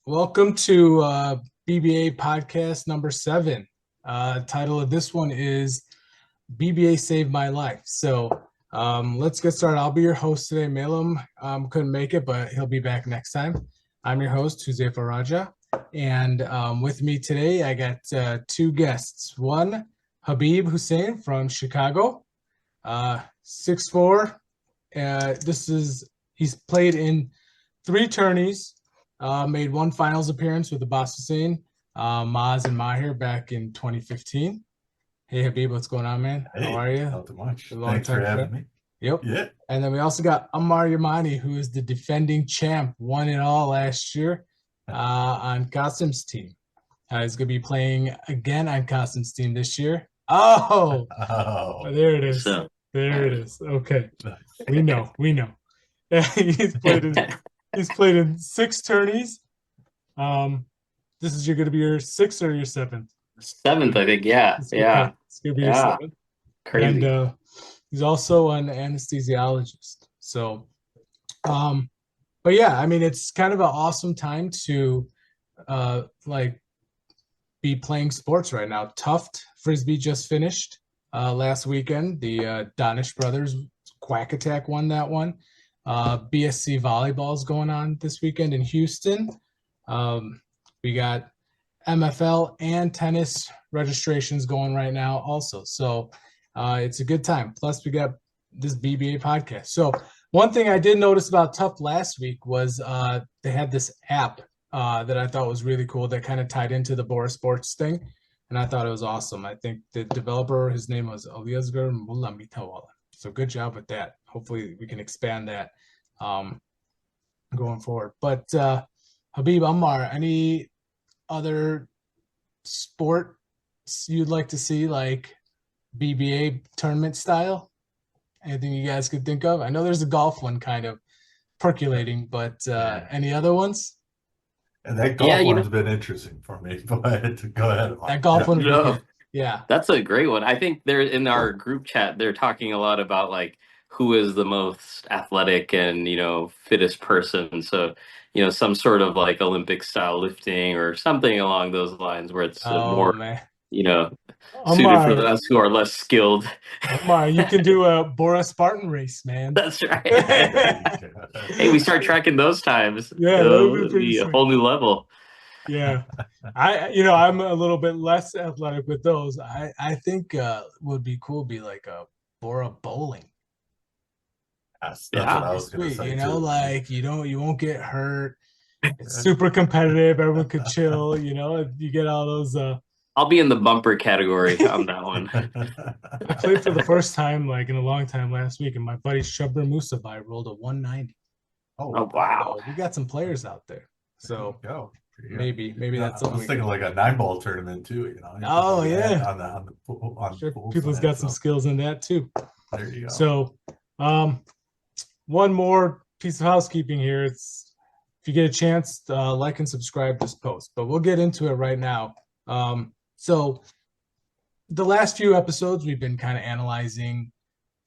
Welcome to BBA podcast number 7. Title of this one is BBA Saved My Life. So let's get started. I'll be your host today. Malum couldn't make it, but he'll be back next time. I'm your host, Huzefa Raja. And with me today, I got two guests. One, Habib Hussain from Chicago, 6'4". He's played in 3 tourneys. Made one finals appearance with Abbas Hussain, Maz and Mahir back in 2015. Hey Habib, what's going on, man? Hey, how are you? not too much. Thanks for having me. Yep. Yeah. And then we also got Ammar Yamani, who is the defending champ, won it all last year on Qasim's team. He's going to be playing again on Qasim's team this year. Oh, there it is. There it is. Okay. We know. He's played in 6 tourneys. This is going to be your 6th or your 7th? 7th, I think. Yeah. It's going to be your 7th. Crazy. And he's also an anesthesiologist. So, but yeah, I mean, it's kind of an awesome time to be playing sports right now. Tuft Frisbee just finished last weekend. The Danish brothers, Quack Attack, won that one. BSC volleyball is going on this weekend in Houston. We got MFL and tennis registrations going right now also. So it's a good time. Plus we got this BBA podcast. So one thing I did notice about Tuft last week was they had this app that I thought was really cool that kind of tied into the Bohra sports thing. And I thought it was awesome. I think the developer, his name was Aliasgar Mullamitawala. So good job with that. Hopefully we can expand that going forward. But Habib, Ammar, any other sports you'd like to see, like BBA tournament style? Anything you guys could think of? I know there's a golf one kind of percolating, but any other ones? And that golf one's been interesting for me. Go ahead. That golf one, yeah. That's a great one. I think they're in our group chat, they're talking a lot about like who is the most athletic and, fittest person. So, some sort of like Olympic style lifting or something along those lines where it's more, suited for us who are less skilled. Ammar, you can do a Bohra Spartan race, man. That's right. Hey, we start tracking those times. Yeah, that would be a whole new level. Yeah, I'm a little bit less athletic with those. I think would be cool be like a Bohra bowling. That's what I was sweet, say, like you won't get hurt. It's super competitive. Everyone could chill. You get all those. I'll be in the bumper category on that one. I played for the first time in a long time last week, and my buddy Shabra Musabai rolled a 190. Oh wow! So we got some players out there. So maybe that's something. I was thinking like a 9-ball tournament too. Oh yeah. On sure, people's got some skills in that too. There you go. So, one more piece of housekeeping here. It's if you get a chance, like and subscribe this post. But we'll get into it right now. So the last few episodes, we've been kind of analyzing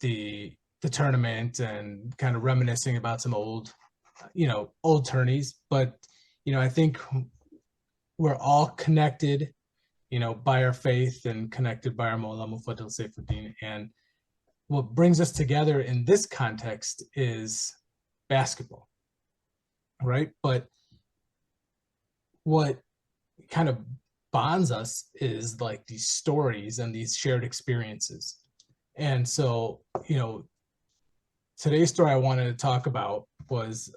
the tournament and kind of reminiscing about some old tourneys. But, I think we're all connected, by our faith and connected by our Mawla Mufaddal Saifuddin. And what brings us together in this context is basketball, right? But what kind of bonds us is like these stories and these shared experiences. And so, today's story I wanted to talk about was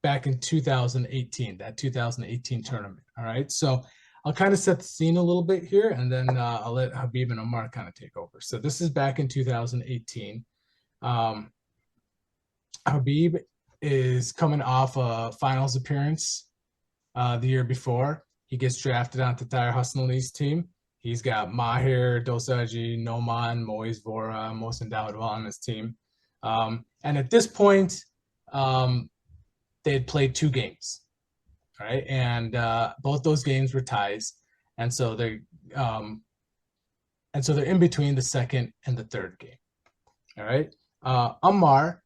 back in 2018, that 2018 tournament. All right. So I'll kind of set the scene a little bit here, and then I'll let Habib and Ammar kind of take over. So this is back in 2018. Habib is coming off a finals appearance the year before. He gets drafted onto Zainul Hasanali's team. He's got Mahir, Dosaji, Noman, Moise Vora, Mohsen Dawoodwala on his team. And at this point, they had played 2 games, right? And both those games were ties. And so they're in between the second and the third game. All right. Ammar,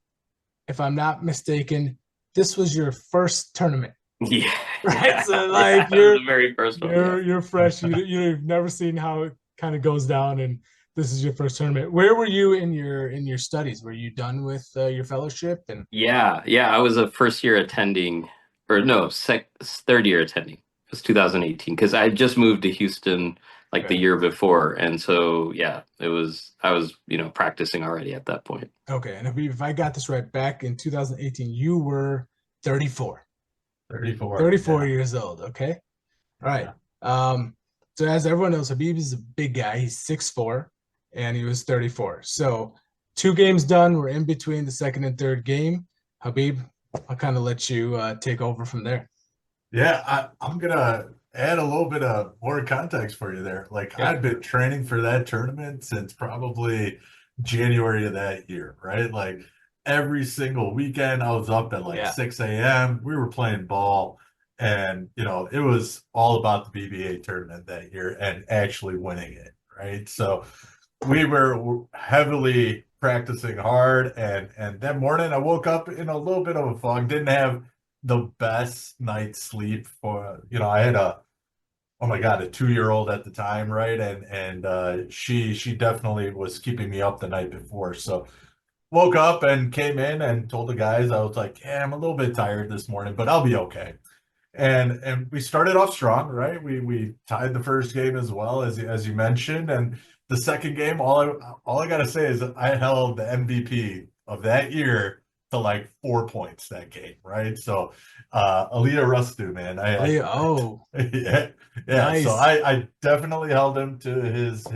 if I'm not mistaken, this was your first tournament Yeah, right? yeah, So yeah. like That was the very first one. Yeah. you're fresh. You've never seen how it kind of goes down, and this is your first tournament. Where were you in your studies? Were you done with your fellowship? And Yeah, yeah. I was a first year attending, or no, third year attending. It was 2018 because I had just moved to Houston like the okay, year before, and so yeah, it was. I was practicing already at that point. okay. And if I got this right, back in 2018, you were 34. 34. 34 Yeah. years old. Okay. All right. Yeah. So as everyone knows, Habib is a big guy. He's 6'4", and he was 34. So 2 games done. We're in between the second and third game. Habib, I'll kind of let you take over from there. Yeah, I'm gonna add a little bit of more context for you there. Like Yeah. I've been training for that tournament since probably January of that year, right? Like every single weekend I was up at like Yeah. 6 a.m. We were playing ball, and it was all about the BBA tournament that year and actually winning it, right? So we were heavily practicing hard, and that morning I woke up in a little bit of a fog, didn't have the best night's sleep. For I had oh my God, a 2-year-old at the time, right? And she definitely was keeping me up the night before. So woke up and came in and told the guys, I was like, yeah, I'm a little bit tired this morning, but I'll be okay. And we started off strong, right? We tied the first game as well, as you mentioned, and the second game, all I gotta say is that I held the MVP of that year to like 4 points that game, right? So Arastu, man, Oh, yeah, yeah. So nice. I definitely held him to his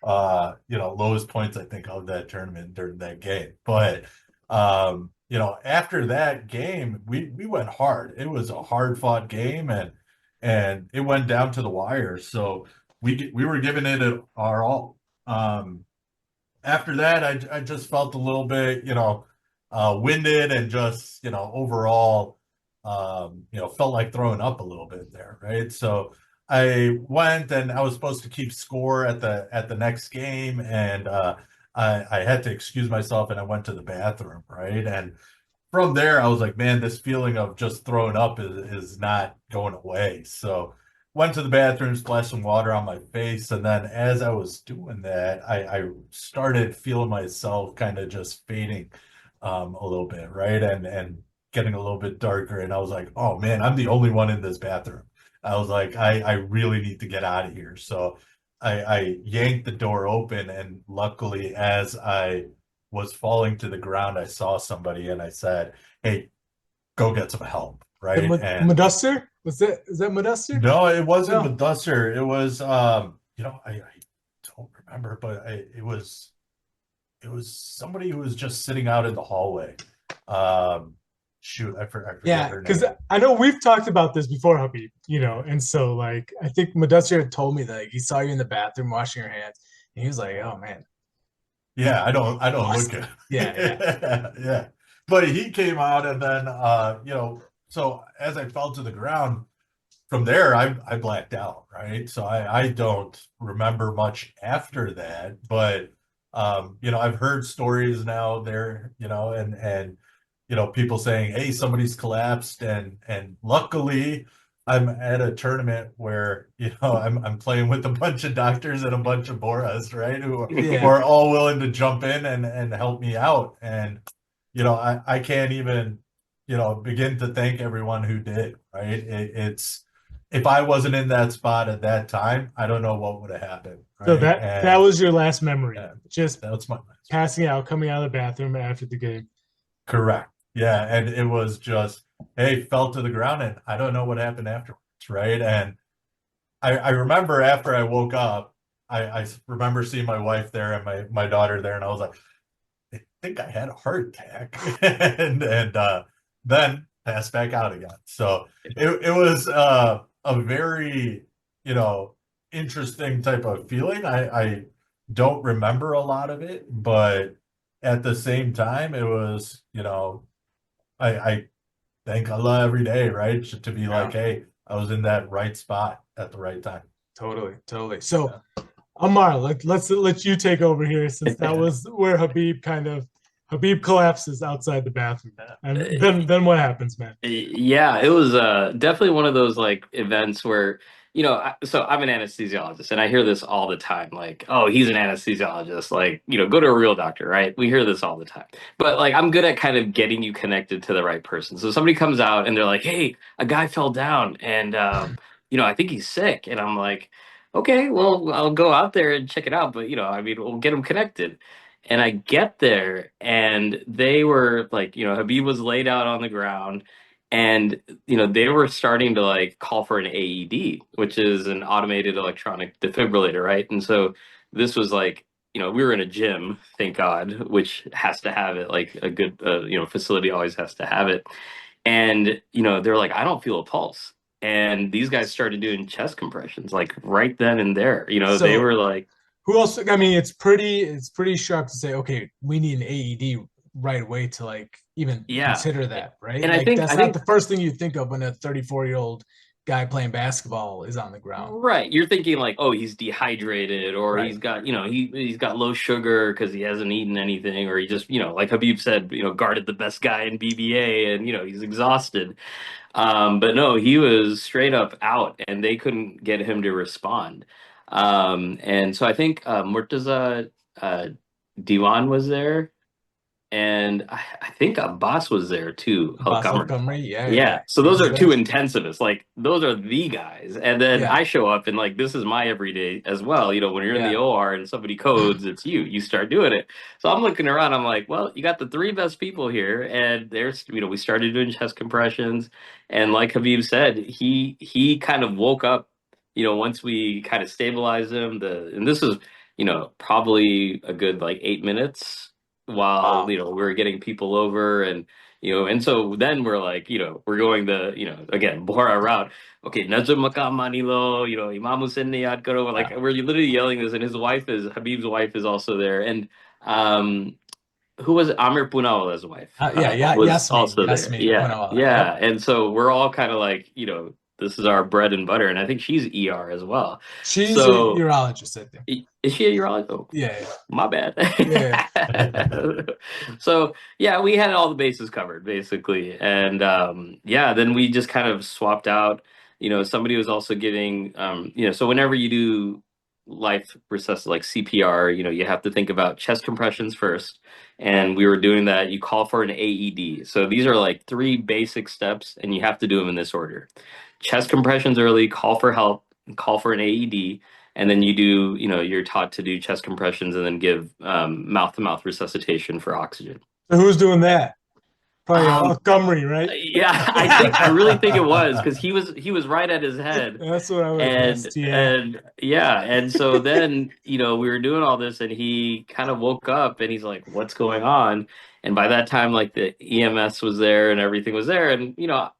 lowest points I think of that tournament during that game. But after that game, we went hard. It was a hard fought game, and it went down to the wire. So we were giving it our all. After that, I just felt a little bit, winded and just, overall, felt like throwing up a little bit there, right? So I went and I was supposed to keep score at the next game, and I had to excuse myself and I went to the bathroom, right? And from there, I was like, man, this feeling of just throwing up is not going away. So went to the bathroom, splashed some water on my face, and then as I was doing that, I started feeling myself kind of just fading a little bit, right? And getting a little bit darker. And I was like, oh man, I'm the only one in this bathroom. I was like, I really need to get out of here. So I yanked the door open, and luckily, as I was falling to the ground, I saw somebody and I said, hey, go get some help, The right? And Mudassir? Is that Mudassir? no, it wasn't No. Mudassir. It was I don't remember, but it was somebody who was just sitting out in the hallway. Shoot, I forget Yeah, her because name. I know we've talked about this before, Habib, and so like I think Mudassir had told me that like, he saw you in the bathroom washing your hands, and he was like, "Oh man, Yeah, I don't look lost." good. Yeah, yeah, Yeah. But he came out, and then so as I fell to the ground, from there I blacked out, right? So I don't remember much after that, but I've heard stories now there, and people saying, hey, somebody's collapsed, and luckily I'm at a tournament where I'm playing with a bunch of doctors and a bunch of Boras, right, who yeah. are all willing to jump in and help me out. And I can't even begin to thank everyone who did, right? It's if I wasn't in that spot at that time, I don't know what would have happened, So right? that And was your last memory, yeah, just that's my passing out, coming out of the bathroom after the game. correct. Yeah, and it was just, hey, fell to the ground, and I don't know what happened afterwards, right? And I remember after I woke up, I remember seeing my wife there and my daughter there, and I was like, I think I had a heart attack, and then passed back out again. So it was a very interesting type of feeling. I don't remember a lot of it, but at the same time, it was I thank Allah every day, right? To be like, Yeah, hey, I was in that right spot at the right time. totally, totally. So Yeah. Ammar, let's let you take over here since that was where Habib kind of Habib collapses outside the bathroom, and then what happens, man? Yeah, it was definitely one of those like events where, so I'm an anesthesiologist and I hear this all the time. Like, oh, he's an anesthesiologist. Like, go to a real doctor, right? We hear this all the time. But like, I'm good at kind of getting you connected to the right person. So somebody comes out and they're like, hey, a guy fell down and, I think he's sick. And I'm like, okay, well, I'll go out there and check it out. But, I mean, we'll get him connected. And I get there and they were like, Habib was laid out on the ground and they were starting to like call for an AED, which is an automated electronic defibrillator, right? And so this was like, we were in a gym, thank God, which has to have it. Like a good facility always has to have it. And they're like, I don't feel a pulse. And these guys started doing chest compressions like right then and there. They So were like, who else? I mean, it's pretty sharp to say, okay, we need an AED right away to like even yeah. consider that, right? And Like that's I not think the first thing you think of when a 34-year-old guy playing basketball is on the ground. right. You're thinking like, oh, he's dehydrated, or Right. he's got, he's got low sugar because he hasn't eaten anything, or he just, like Habib said, guarded the best guy in BBA, and he's exhausted. But no, he was straight up out, and they couldn't get him to respond. And so I think Murtaza Diwan was there, and I think Abbas was there too. Abbas Al-Qamari. Al-Qamari, Yeah, so those are two intensivists. Like those are the guys, and then Yeah. I show up and like this is my everyday as well. When you're in the Yeah. OR and somebody codes, it's you. You start doing it. So I'm looking around. I'm like, well, you got the three best people here, and there's we started doing chest compressions, and like Habib said, he kind of woke up. Once we kind of stabilized him. And this was probably a good like 8 minutes while Wow. we were getting people over and so then we're like, we're going the, again, Bohra route. Okay, Najm Makam Manilo, Imam Hussain ne yaad karo. Like we're literally yelling this, and Habib's wife is also there. And who was it? Amir Poonawala's wife? Was Yasmin, also there. Yasmin Yeah, Bootwala. yeah. Yep. And so we're all kind of like, this is our bread and butter. And I think she's ER as well. She's a So urologist, I think. is she a urologist? Oh, Yeah. my bad. Yeah. So yeah, we had all the bases covered basically, and then we just kind of swapped out. Somebody was also giving, so whenever you do life resuscitation like CPR, you have to think about chest compressions first, and we were doing that. You call for an AED. So these are like three basic steps, and you have to do them in this order: chest compressions early, call for help, call for an AED, and then you do, you're taught to do chest compressions and then give mouth-to-mouth resuscitation for oxygen. So who's doing that? Probably Um, Al-Qamari, right? Yeah, I really think it was because he was right at his head. That's what I would have And guessed. Yeah. and so then we were doing all this, and he kind of woke up, and he's like, "What's going on?" And by that time, like the EMS was there, and everything was there, and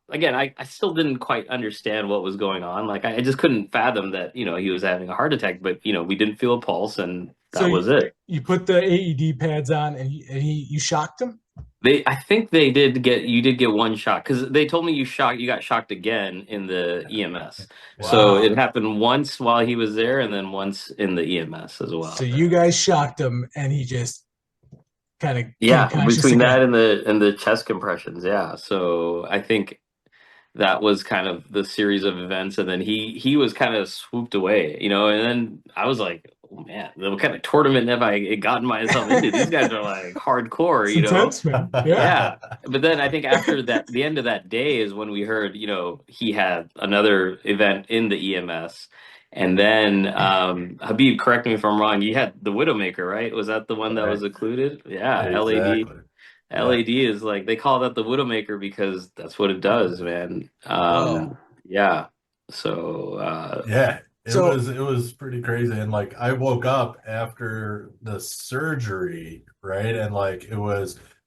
again, I still didn't quite understand what was going on. Like I just couldn't fathom that he was having a heart attack, but we didn't feel a pulse, and that was it. You put the AED pads on, and you shocked him. I think you did get one shot because they told me you got shocked again in the EMS. Wow. So it happened once while he was there, and then once in the EMS as well. So you guys shocked him, and he just kind of between that and the chest compressions, yeah. So I think that was kind of the series of events, and then he was kind of swooped away, and then I was like, oh man, what kind of tournament have I gotten myself into? These guys are like hardcore, It's intense, man. Yeah. But then I think after that, the end of that day is when we heard, he had another event in the EMS. And then Habib, correct me if I'm wrong, you had the Widowmaker, right? Was that the one that was occluded? Yeah, Exactly. LAD is like, they call that the Widowmaker because that's what it does, man. Yeah. So yeah, it was pretty crazy. And like I woke up after the surgery, right? And like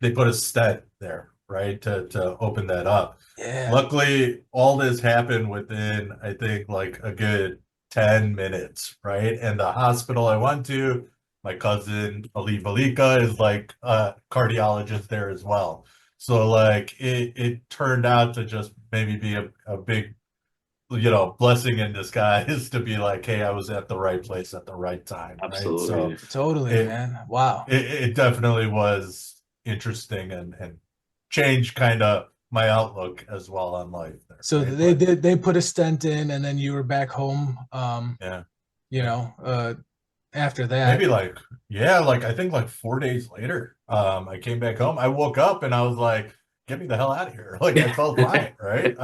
they put a stent there, right? To open that up. Yeah. Luckily, all this happened within, I think, like a good 10 minutes, right? And the hospital I went to, my cousin Ali Valika is like a cardiologist there as well. So like it turned out to just maybe be a big, blessing in disguise to be like, hey, I was at the right place at the right time. absolutely. Right? So Totally, man. Wow. It definitely was interesting and changed kind of my outlook as well on life there, So right? they put a stent in, and then you were back home. Yeah. You know, after that. Maybe like I think like 4 days later, I came back home. I woke up and I was like, get me the hell out of here. Like I felt fine, right?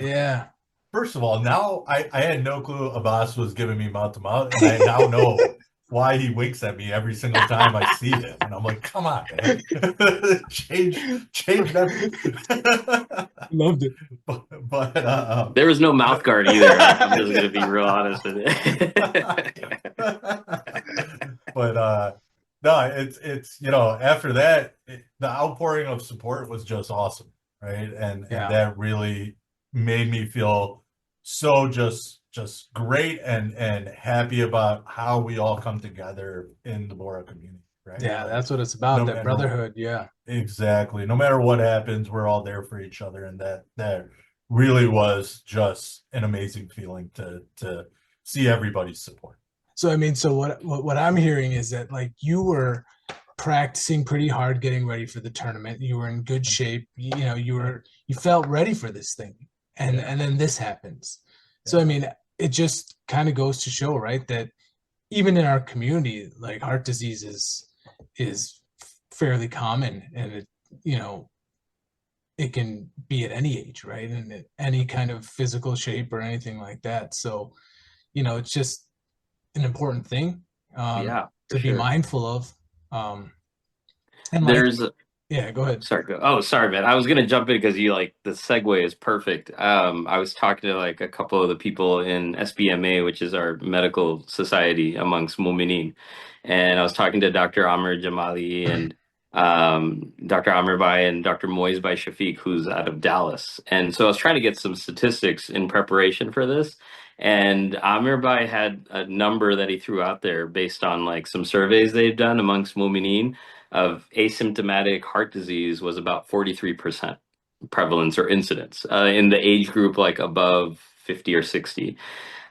Yeah. First of all, now I had no clue Abbas was giving me mouth to mouth, and I now know why he winks at me every single time I see him. And I'm like, come on, man. change that. Loved it. But There was no mouth guard either. I'm just gonna be real honest with you. But no, it's after that the outpouring of support was just awesome, right? And that really made me feel so just great and happy about how we all come together in the Bohra community, right? Yeah, like, that's what it's about, no that matter, brotherhood. Yeah. exactly. No matter what happens, we're all there for each other, and that really was just an amazing feeling to see everybody's support. So I mean, so what I'm hearing is that like you were practicing pretty hard getting ready for the tournament. You were in good shape. You know, you felt ready for this thing. And then this happens. So I mean, it just kind of goes to show, right, that even in our community, like heart disease is fairly common, and it can be at any age, right? And at any kind of physical shape or anything like that. So, it's just an important thing Yeah, to be mindful of. And there's yeah, go ahead. Sorry. Oh, sorry, man. I was gonna jump in because you like the segue is perfect. I was talking to like a couple of the people in SBMA, which is our medical society amongst Mu'minin, and I was talking to Dr. Ammar Yamani and Dr. Ammar Bai and Dr. Moiz Bai Shafiq, who's out of Dallas. And so I was trying to get some statistics in preparation for this. And Ammar Bai had a number that he threw out there based on like some surveys they've done amongst Mu'minin of asymptomatic heart disease was about 43% prevalence or incidence in the age group like above 50 or 60.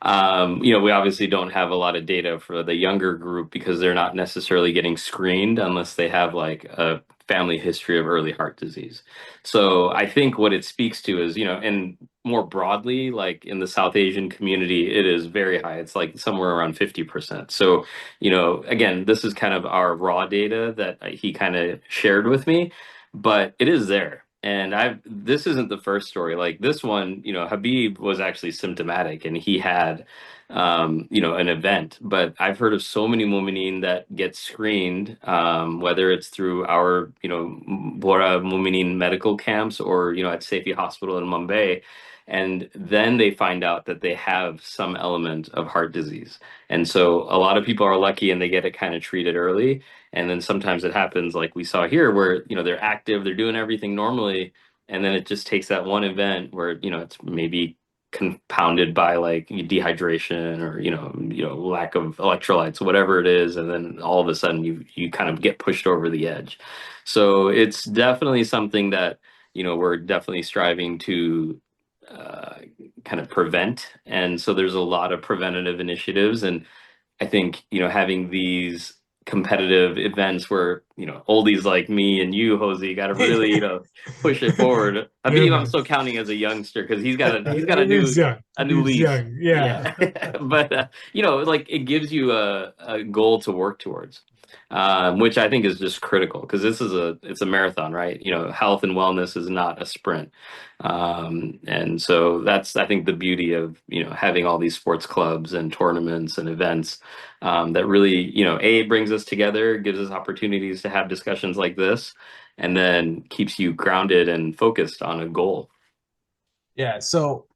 We obviously don't have a lot of data for the younger group because they're not necessarily getting screened unless they have like a family history of early heart disease. So I think what it speaks to is, and more broadly, like in the South Asian community, it is very high. It's like somewhere around 50%. So, again, this is kind of our raw data that he kind of shared with me, but it is there. And this isn't the first story. Like this one, Habib was actually symptomatic and he had, an event. But I've heard of so many Mu'mineen that get screened, whether it's through our, Bohra Mu'mineen medical camps or, at Safi Hospital in Mumbai. And then they find out that they have some element of heart disease. And so a lot of people are lucky and they get it kind of treated early. And then sometimes it happens like we saw here where, they're active, they're doing everything normally. And then it just takes that one event where, it's maybe compounded by like dehydration or, lack of electrolytes, whatever it is. And then all of a sudden you kind of get pushed over the edge. So it's definitely something that, we're definitely striving to kind of prevent. And so there's a lot of preventative initiatives. And I think, having these competitive events where, oldies like me and you, Jose, got to really, push it forward. Habib, I'm still counting as a youngster because he's got a new lease. Young. Yeah. But, like it gives you a goal to work towards. Which I think is just critical because it's a marathon, right? Health and wellness is not a sprint. And so that's, I think, the beauty of, having all these sports clubs and tournaments and events that really, A, brings us together, gives us opportunities to have discussions like this, and then keeps you grounded and focused on a goal. Yeah. So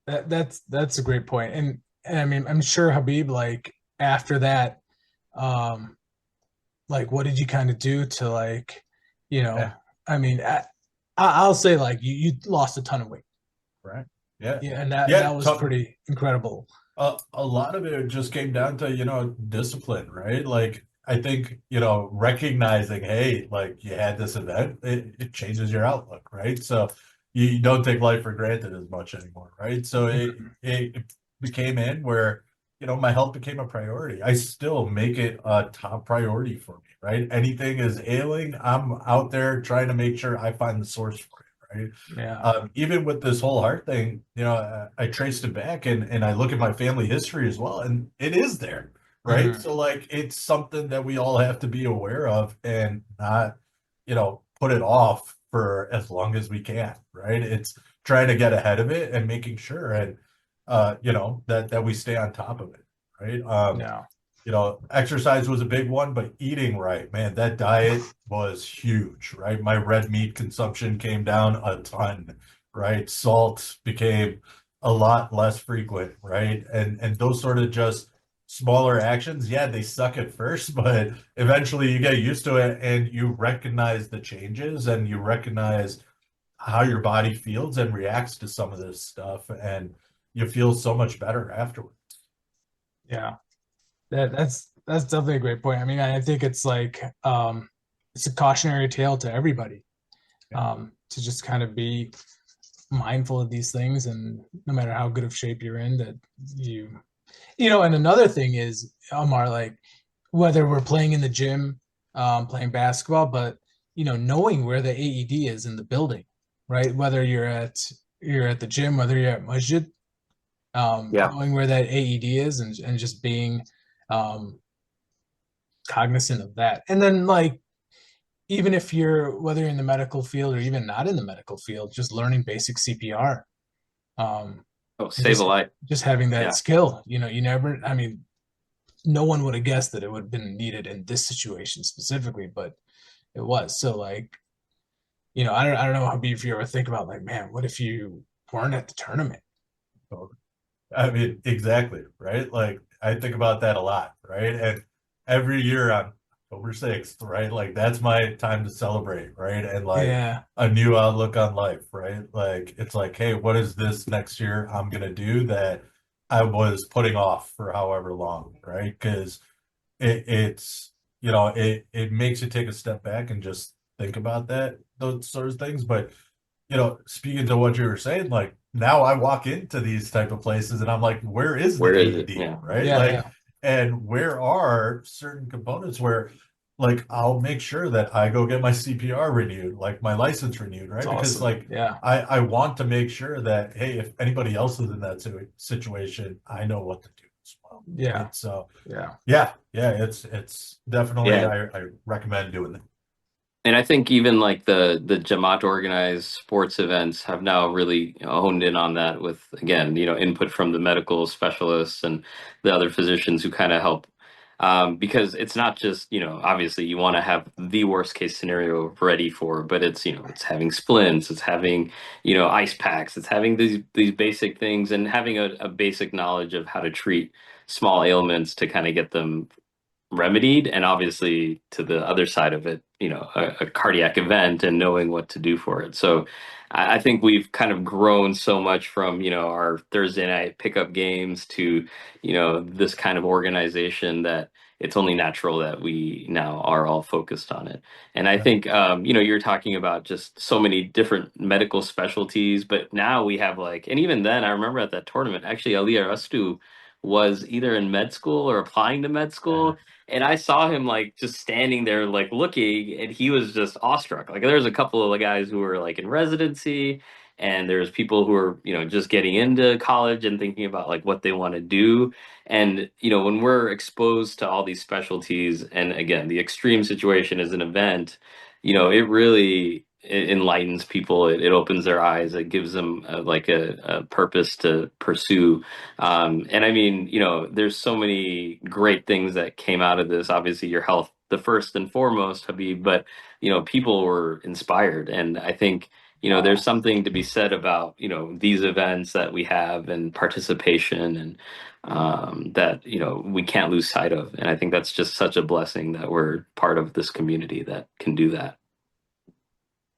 that's a great point. And I mean, I'm sure Habib, like after that, like what did you kind of do to like, I mean, I'll say like you lost a ton of weight. Right. Yeah. Yeah. And that was pretty incredible. A lot of it just came down to, discipline, right? Like, I think, recognizing, hey, like you had this event, it changes your outlook, right? So you don't take life for granted as much anymore, right? So it became in where, my health became a priority. I still make it a top priority for me, right? Anything is ailing, I'm out there trying to make sure I find the source for it, right? Yeah. Even with this whole heart thing, I traced it back and I look at my family history as well, and it is there, right? Mhm. So like it's something that we all have to be aware of and not, put it off for as long as we can, right? It's trying to get ahead of it and making sure and that we stay on top of it, right? Yeah. Exercise was a big one, but eating right, man, that diet was huge, right? My red meat consumption came down a ton, right? Salt became a lot less frequent, right? And those sort of just smaller actions, yeah, they suck at first, but eventually you get used to it and you recognize the changes and you recognize how your body feels and reacts to some of this stuff, and you feel so much better afterwards. Yeah. That's definitely a great point. I mean, I think it's like it's a cautionary tale to everybody, to just kind of be mindful of these things, and no matter how good of shape you're in, that and another thing is, Ammar, like whether we're playing in the gym, playing basketball, but knowing where the AED is in the building, right? Whether you're at the gym, whether you're at masjid, Yeah. knowing where that AED is, and just being um, cognizant of that. And then like even if whether you're in the medical field or even not in the medical field, just learning basic CPR, Oh, and save a life. just having that Yeah. skill. You never, I mean, no one would have guessed that it would have been needed in this situation specifically, but it was. So like, I don't know, Habib, if you ever think about like, man, what if you weren't at the tournament? I mean, exactly, right? Like I think about that a lot, right? And every year on October 6th, right? Like that's my time to celebrate, right? And like Yeah. a new outlook on life, right? Like it's like, hey, what is this next year I'm gonna do that I was putting off for however long, right? Because it's it makes you take a step back and just think about those sort of things. But speaking to what you were saying, like now I walk into these type of places and I'm like, where is the Where is it? AED, Yeah. right? Yeah. Like, Yeah. and where are certain components where, like, I'll make sure that I go get my CPR renewed, like my license renewed, It's right? Because awesome. like Yeah. I want to make sure that hey, if anybody else is in that situation, I know what to do as well, Yeah. right? So Yeah. yeah, it's definitely Yeah. I recommend doing that. And I think even like the Jamaat organized sports events have now really honed in on that with, again, input from the medical specialists and the other physicians who kind of help. Because it's not just, obviously you want to have the worst case scenario ready for, but it's having splints, it's having, ice packs, it's having these basic things, and having a basic knowledge of how to treat small ailments to kind of get them remedied, and obviously to the other side of it, a cardiac event and knowing what to do for it. So I think we've kind of grown so much from our Thursday night pickup games to this kind of organization that it's only natural that we now are all focused on it. And I think you're talking about just so many different medical specialties, but now we have like, and even then I remember at that tournament actually Ali Arastu was either in med school or applying to med Yeah. school, and I saw him like just standing there like looking, and he was just awestruck. Like there was a couple of guys who were like in residency, and there's people who are just getting into college and thinking about like what they want to do. And when we're exposed to all these specialties, and again the extreme situation is an event, it really enlightens people. It opens their eyes. It gives them like a purpose to pursue. And I mean, there's so many great things that came out of this. Obviously, your health, the first and foremost, Habib, but people were inspired, and I think there's something to be said about these events that we have and participation, and that we can't lose sight of. And I think that's just such a blessing that we're part of this community that can do that.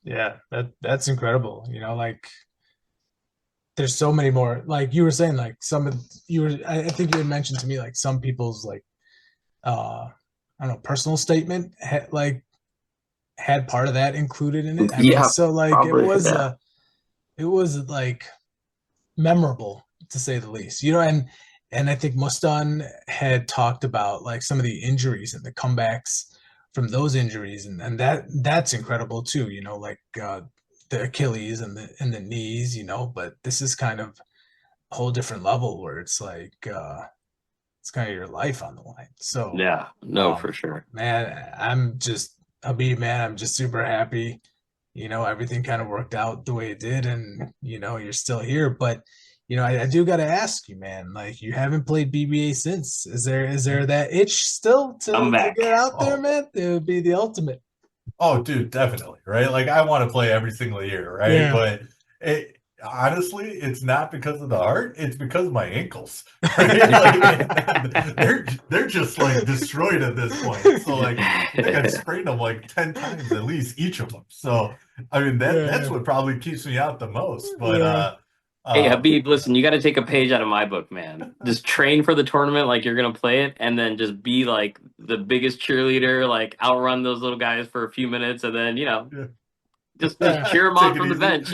Yeah. That's incredible. Like there's so many more, like you were saying, like some of you were I think you had mentioned to me like some people's like I don't know, personal statement had part of that included in it. I mean, Yeah, so like probably. Yeah. it was like memorable to say the least. And I think Mustan had talked about like some of the injuries and the comebacks from those injuries, and that's incredible too. Like the Achilles and the knees. But this is kind of a whole different level where it's like it's kind of your life on the line. So, Yeah, no, um, for sure. man, Habib, man, I'm just super happy. Everything kind of worked out the way it did, and you're still here. But I do got to ask you, man. Like, you haven't played BBA since. Is there that itch still I'm to back. get out there, Oh, man? It would be the ultimate. oh, dude, definitely, right? Like I want to play every single year, right? Yeah. But honestly, it's not because of the heart; it's because of my ankles, right? Like they're just like destroyed at this point. So like I think I've sprained them like 10 times at least each of them. So I mean that's Yeah. what probably keeps me out the most. But Yeah. Hey uh Habib, listen, you got to take a page out of my book, man. Just train for the tournament like you're gonna play it, and then just be like the biggest cheerleader, like outrun those little guys for a few minutes, and then yeah. just cheer them Take on it from the easy. bench.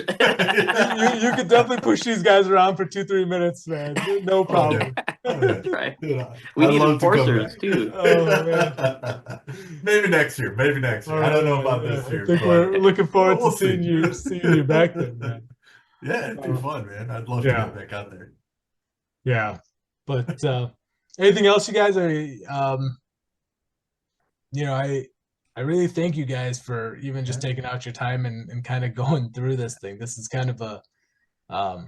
You could definitely push these guys around for 2-3 minutes, man. No Oh yeah. problem. Oh yeah. That's right. Dude, We I'd need love to come enforcers back. too. Oh man. Maybe next year. Maybe next All year. I don't know right. about Yeah. this I year, think but we're looking forward to we'll see. seeing you back then, man. Yeah, it'd be Uh, fun, man. I'd love to yeah. get back out there. Yeah. But anything else, you guys? I really thank you guys for even Yeah. just taking out your time and kind of going through this thing. This is kind of um,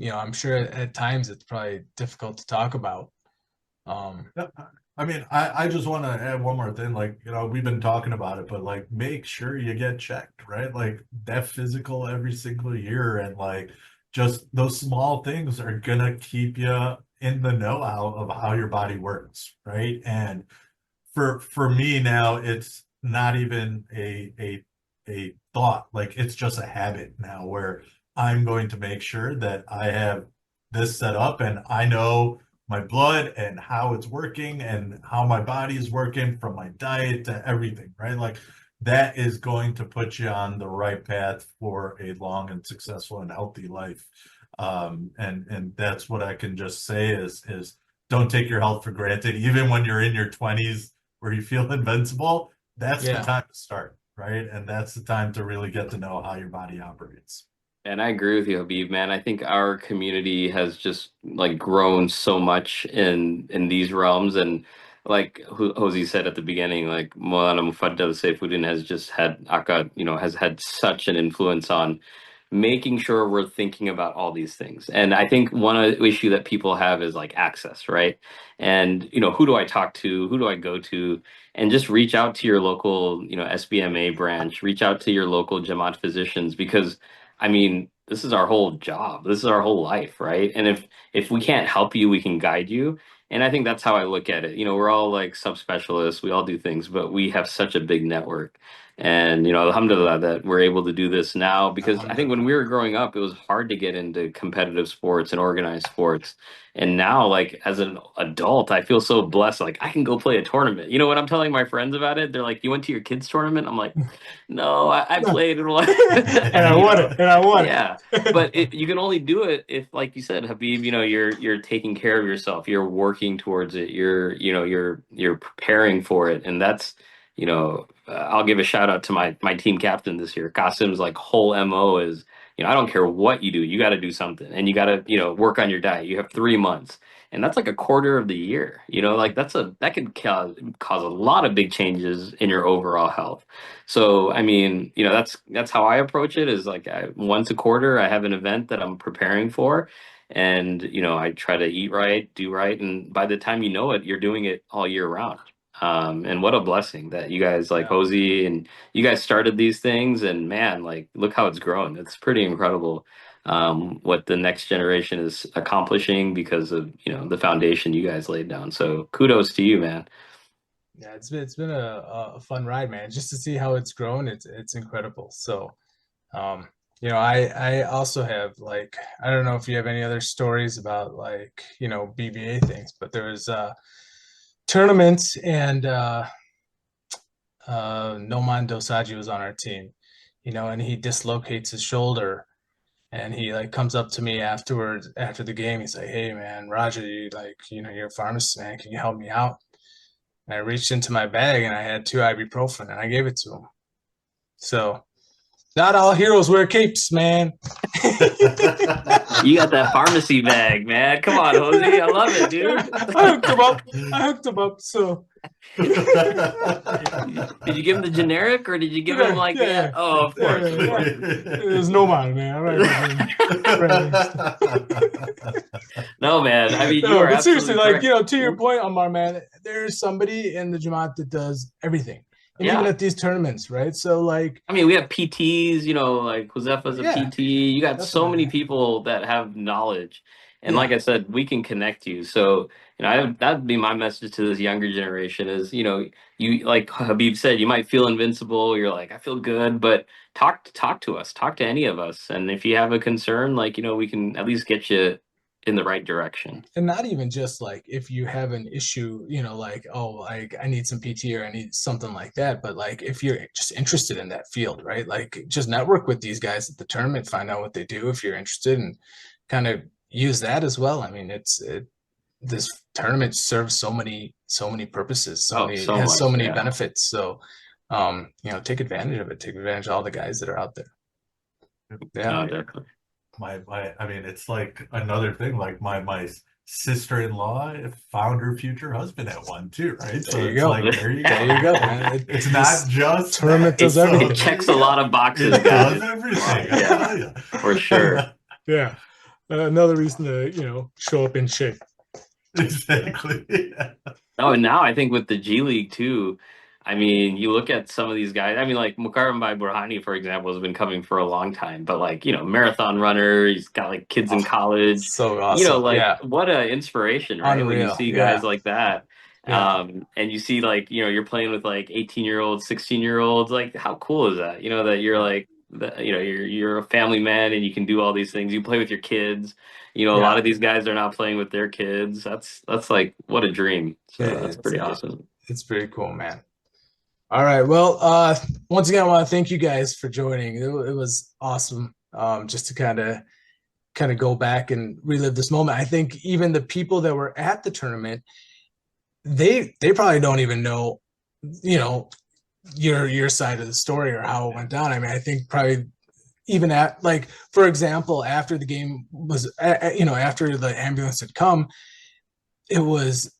I'm sure at times it's probably difficult to talk about. Um, Yeah, I mean, I just want to add one more thing. Like, we've been talking about it, but like, make sure you get checked, right? Like that physical every single year, and like, just those small things are gonna keep you in the know how of how your body works, right? And for me now, it's not even a thought. Like it's just a habit now where I'm going to make sure that I have this set up and I know my blood and how it's working and how my body is working from my diet to everything, right? Like that is going to put you on the right path for a long and successful and healthy life. And that's what I can just say is don't take your health for granted, even when you're in your 20s where you feel invincible. That's the yeah. time to start, right? And that's the time to really get to know how your body operates. And I agree with you, Habib, man. I think our community has just like grown so much in these realms, and like Jose said at the beginning, like Maulana Mufaddal Saifuddin has just had Akka, has had such an influence on making sure we're thinking about all these things. And I think issue that people have is like access, right? And who do I talk to? Who do I go to? And just reach out to your local, SBMA branch, reach out to your local Jamaat physicians, because I mean, this is our whole job. This is our whole life, right? And if we can't help you, we can guide you. And I think that's how I look at it. We're all like subspecialists. We all do things, but we have such a big network. And alhamdulillah that we're able to do this now, because I think when Alhamdulillah. we were growing up, it was hard to get into competitive sports and organized sports. And now, like as an adult, I feel so blessed. Like I can go play a tournament. When I'm telling my friends about it, they're like, "You went to your kids' tournament?" I'm like, "No, I played in one." And I want it. And I want Yeah, but you can only do it if, like you said, Habib, you're taking care of yourself. You're working towards it. You're preparing for it, and that's I'll give a shout out to my team captain this year. Qasim's like whole MO is, I don't care what you do, you got to do something, and you got to work on your diet. You have 3 months, and that's like a quarter of the year. Like that could cause a lot of big changes in your overall health. So I mean, that's how I approach it. Is like once a quarter, I have an event that I'm preparing for, and I try to eat right, do right, and by the time you know it, you're doing it all year round. And what a blessing that you guys like Yeah. Hosey and you guys started these things, and man, like look how it's grown. It's pretty incredible what the next generation is accomplishing because of the foundation you guys laid down. So kudos to you, man. Yeah, it's been a fun ride, man. Just to see how it's grown, it's incredible. So, I also have like I don't know if you have any other stories about like BBA things, but there was tournaments and Noman Dosaji was on our team, and he dislocates his shoulder, and he like comes up to me afterwards after the game. He's like, "Hey, man, Roger, you're a pharmacist, man. Can you help me out?" And I reached into my bag and I had 2 ibuprofen and I gave it to him. So not all heroes wear capes, man. You got that pharmacy bag, man. Come on, Jose. I love it, dude. I hooked him up. So did you give him the generic or did you give him like that? Oh, of course. There's no man, man. No, man. I mean, no, you are but seriously, correct. like, to your point, Ammar, man, there's somebody in the Jamaat that does everything. And even at these tournaments, right? So, like, I mean, we have PTs, like Huzefa's a PT. You got so many people that have knowledge. And like I said, we can connect you. So, that'd be my message to this younger generation is, you like Habib said, you might feel invincible. You're like, I feel good, but talk to us, talk to any of us. And if you have a concern, like, we can at least get you in the right direction. And not even just like if you have an issue, like, oh, like I need some PT or I need something like that. But like if you're just interested in that field, right? Like just network with these guys at the tournament, find out what they do if you're interested, and kind of use that as well. I mean, this tournament serves so many purposes, has so many benefits. So take advantage of it. Take advantage of all the guys that are out there. Yeah, definitely. I mean, it's like another thing. Like my sister-in-law found her future husband at one too, right? So there you go. Like, there you go. Man. It's not just tournament does everything. It checks a lot of boxes. It does everything. Yeah, for sure. Yeah, another reason to show up in shape. Exactly. Yeah. Oh, and now I think with the G League too. I mean, you look at some of these guys. I mean, like Mukarram Bhai Burhani, for example, has been coming for a long time. But like, marathon runner, he's got like kids in college. So awesome. What an inspiration, right? Unreal. When you see guys like that. Yeah. And you see like, you're playing with like 18-year-olds, 16-year-olds. Like, how cool is that? That you're like, you're a family man and you can do all these things. You play with your kids. A lot of these guys are not playing with their kids. That's like, what a dream. So that's pretty awesome. It's pretty cool, man. All right. Well, once again, I want to thank you guys for joining. It was awesome. Just to kind of go back and relive this moment. I think even the people that were at the tournament, they probably don't even know, your side of the story or how it went down. I mean, I think probably even at, like, for example, after the game was, after the ambulance had come, it was,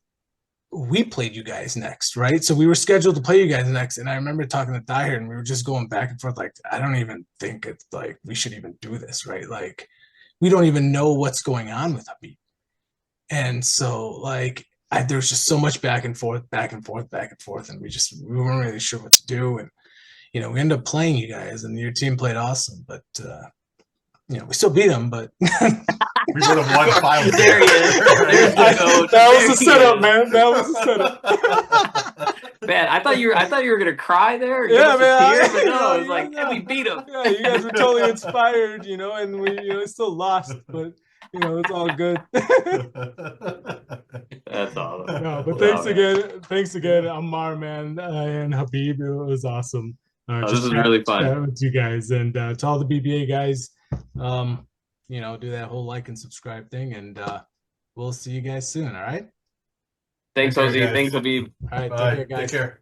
we played you guys next, right? So we were scheduled to play you guys next. And I remember talking to Tahir and we were just going back and forth, like, I don't even think it's like we should even do this, right? Like, we don't even know what's going on with Habib. And so, like, there's just so much back and forth, and we weren't really sure what to do. And, we ended up playing you guys and your team played awesome, but, we still beat them, but we would have won 5. There he is. That was the setup, man. That was the setup. Man, I thought you were gonna cry there. Yeah, man. But no, it was like, and we beat them. Yeah, you guys were totally inspired, and we, still lost, but it's all good. That's awesome. No, but thanks again, Ammar, man, and Habib. It was awesome. This is really fun with you guys, and to all the BBA guys, do that whole like and subscribe thing, and we'll see you guys soon. All right. Thanks, Ozzy. Thanks, Habib. All right, take care, guys. Take care.